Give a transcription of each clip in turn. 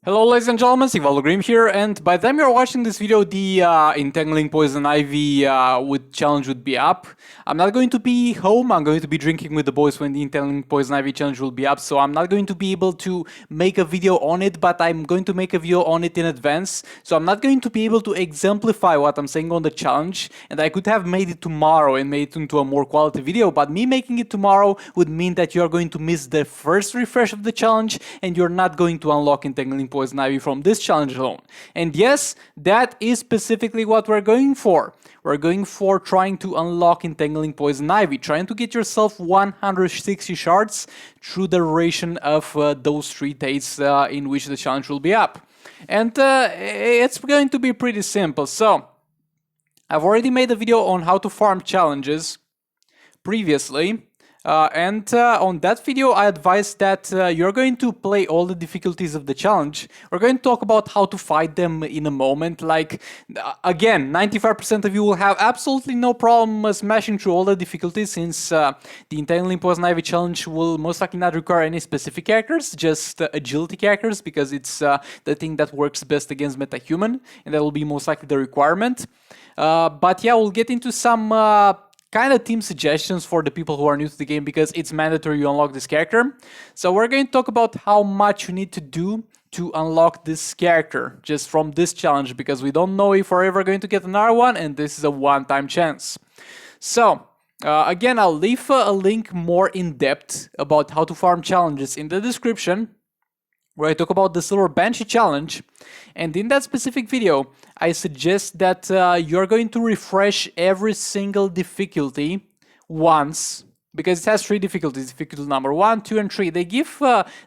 Hello ladies and gentlemen, vBlackWolf here, and by the time you're watching this video, the Entangling Poison Ivy challenge would be up. I'm not going to be home, I'm going to be drinking with the boys when the Entangling Poison Ivy challenge will be up, so I'm not going to be able to make a video on it, but I'm going to make a video on it in advance, so I'm not going to be able to exemplify what I'm saying on the challenge, and I could have made it tomorrow and made it into a more quality video, but me making it tomorrow would mean that you're going to miss the first refresh of the challenge, and you're not going to unlock Entangling Poison Ivy from this challenge alone. And yes, that is specifically what we're going for. We're going for trying to unlock Entangling Poison Ivy, trying to get yourself 160 shards through the duration of those 3 days in which the challenge will be up. And it's going to be pretty simple. So, I've already made a video on how to farm challenges previously. On that video, I advised that you're going to play all the difficulties of the challenge. We're going to talk about how to fight them in a moment. Like, again, 95% of you will have absolutely no problem smashing through all the difficulties, since the Entangling Poison Ivy challenge will most likely not require any specific characters, just agility characters, because it's the thing that works best against MetaHuman, and that will be most likely the requirement. But yeah, we'll get into some kind of team suggestions for the people who are new to the game, because it's mandatory you unlock this character. So we're going to talk about how much you need to do to unlock this character just from this challenge, because we don't know if we're ever going to get another one, and this is a one-time chance. So again, I'll leave a link more in depth about how to farm challenges in the description, where I talk about the Silver Banshee challenge. And in that specific video, I suggest that you're going to refresh every single difficulty once, because it has 3 difficulties: difficulty number 1, 2, and 3. They give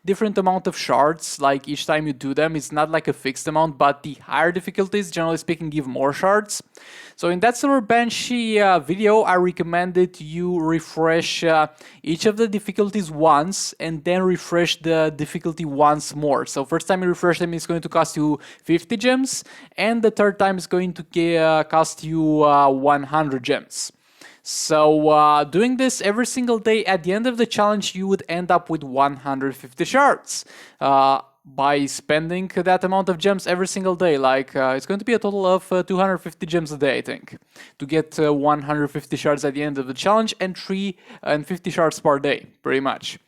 different amount of shards, like each time you do them. It's not like a fixed amount, but the higher difficulties, generally speaking, give more shards. So in that Silver Banshee video, I recommended you refresh each of the difficulties once, and then refresh the difficulty once more. So first time you refresh them, it's going to cost you 50 gems, and the third time is going to cost you 100 gems. So doing this every single day, at the end of the challenge, you would end up with 150 shards. By spending that amount of gems every single day, like it's going to be a total of 250 gems a day, I think, to get 150 shards at the end of the challenge, and 50 shards per day, pretty much.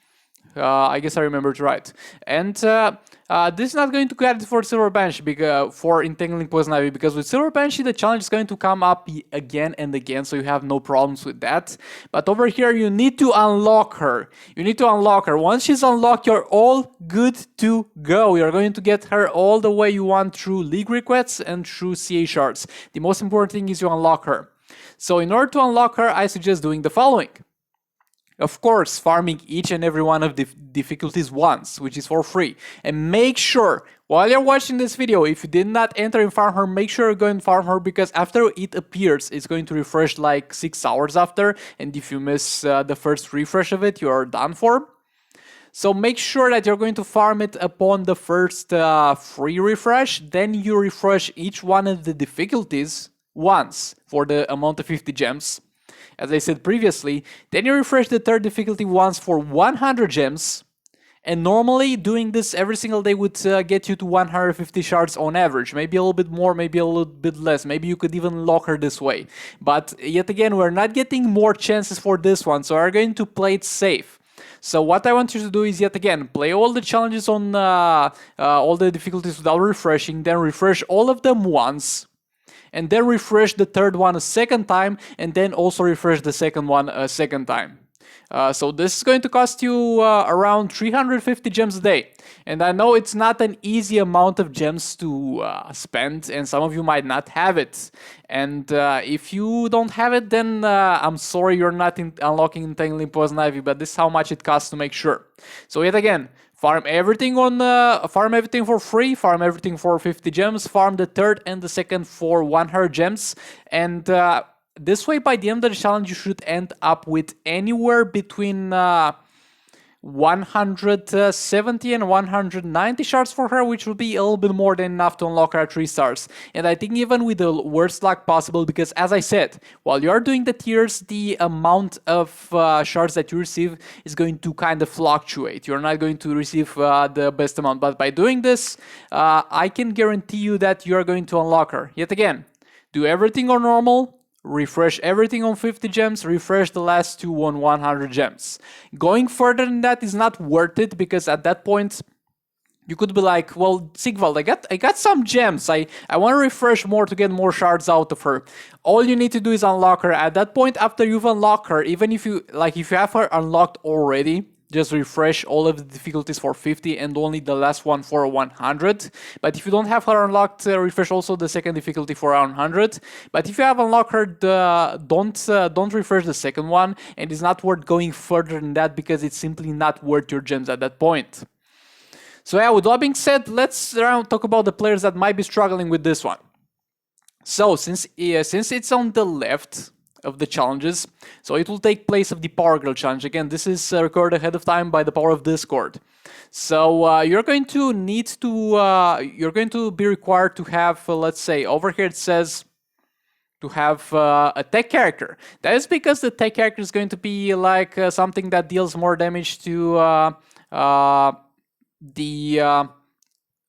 I guess I remembered right. And this is not going to get it for Silver Banshee, for Entangling Poison Ivy, because with Silver Banshee the challenge is going to come up again and again, so you have no problems with that. But over here you need to unlock her. You need to unlock her. Once she's unlocked, you're all good to go. You're going to get her all the way you want through League requests and through CA shards. The most important thing is you unlock her. So in order to unlock her, I suggest doing the following. Of course, farming each and every one of the difficulties once, which is for free. And make sure, while you're watching this video, if you did not enter and farm her, make sure you go and farm her, because after it appears, it's going to refresh like 6 hours after, and if you miss the first refresh of it, you're done for. So make sure that you're going to farm it upon the first free refresh, then you refresh each one of the difficulties once for the amount of 50 gems. As I said previously, then you refresh the third difficulty once for 100 gems, and normally doing this every single day would get you to 150 shards on average, maybe a little bit more, maybe a little bit less, maybe you could even lock her this way. But yet again, we're not getting more chances for this one, so we're going to play it safe. So what I want you to do is, yet again, play all the challenges on all the difficulties without refreshing, then refresh all of them once, and then refresh the third one a second time, and then also refresh the second one a second time. So this is going to cost you around 350 gems a day. And I know it's not an easy amount of gems to spend, and some of you might not have it. And if you don't have it, then I'm sorry you're not unlocking Entangling Poison Ivy, but this is how much it costs to make sure. So yet again, farm everything for free, farm everything for 50 gems, farm the third and the second for 100 gems, and this way by the end of the challenge you should end up with anywhere between 170 and 190 shards for her, which would be a little bit more than enough to unlock her at 3 stars. And I think even with the worst luck possible, because as I said, while you're doing the tiers, the amount of shards that you receive is going to kind of fluctuate. You're not going to receive the best amount, but by doing this, I can guarantee you that you're going to unlock her. Yet again, do everything on normal, refresh everything on 50 gems, refresh the last 2 on 100 gems. Going further than that is not worth it, because at that point you could be like, well, Sigvald, I got some gems. I want to refresh more to get more shards out of her. All you need to do is unlock her. At that point, after you've unlocked her, even if you have her unlocked already, just refresh all of the difficulties for 50 and only the last one for 100. But if you don't have her unlocked, refresh also the second difficulty for 100. But if you have unlocked her, don't refresh the second one, and it's not worth going further than that, because it's simply not worth your gems at that point. So yeah, with that being said, let's talk about the players that might be struggling with this one. So since it's on the left of the challenges, so it will take place of the Power Girl challenge. Again, this is recorded ahead of time by the power of Discord. So you're going to be required to have, let's say, over here it says to have a tech character. That is because the tech character is going to be like something that deals more damage to the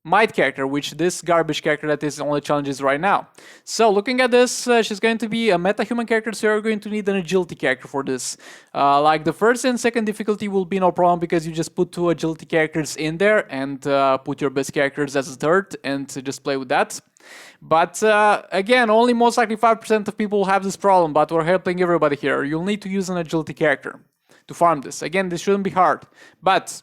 Might character, which this garbage character that is on the challenges right now. So looking at this, she's going to be a meta-human character, so you're going to need an agility character for this. Like the first and second difficulty will be no problem, because you just put 2 agility characters in there and put your best characters as a third and just play with that. But again, only most likely 5% of people will have this problem, but we're helping everybody here. You'll need to use an agility character to farm this. Again, this shouldn't be hard, but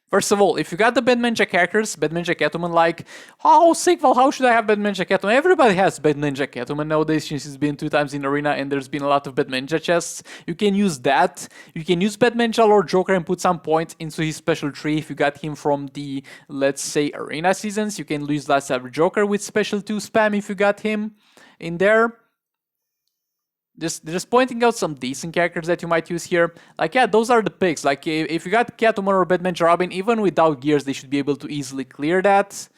first of all, if you got the Batman characters, Batman Catwoman, like, oh, Sigvald, how should I have Batman Catwoman? Everybody has Batman Catwoman nowadays, since it's been 2 times in Arena and there's been a lot of Batman chests. You can use that. You can use Batman Lord Joker and put some points into his special tree. If you got him from the, let's say, Arena seasons, you can use Last Savage Joker with special 2 spam if you got him in there. Just pointing out some decent characters that you might use here. Like, yeah, those are the picks. Like, if you got Catwoman or Batman Robin, even without gears, they should be able to easily clear that.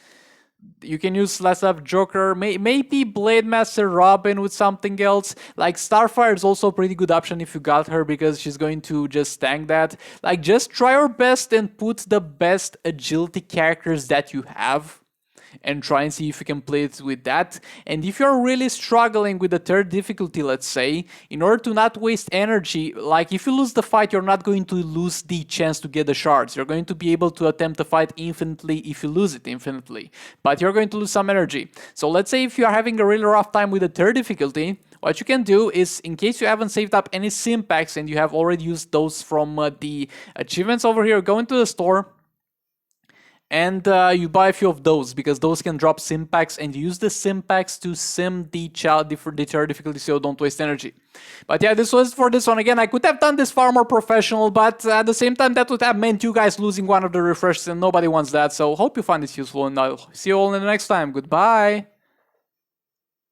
You can use Last Savage Joker, maybe Blade Master Robin with something else. Like, Starfire is also a pretty good option if you got her, because she's going to just tank that. Like, just try your best and put the best agility characters that you have, and try and see if you can play it with that. And if you're really struggling with the third difficulty, let's say, in order to not waste energy, like if you lose the fight, you're not going to lose the chance to get the shards. You're going to be able to attempt the fight infinitely if you lose it infinitely, but you're going to lose some energy. So let's say if you are having a really rough time with the third difficulty, what you can do is, in case you haven't saved up any sim packs and you have already used those from the achievements over here, go into the store, and you buy a few of those, because those can drop sim packs, and use the sim packs to sim the third difficulty, so don't waste energy. But yeah, this was for this one. Again, I could have done this far more professional, but at the same time that would have meant you guys losing one of the refreshes, and nobody wants that. So hope you find this useful, and I'll see you all in the next time. Goodbye.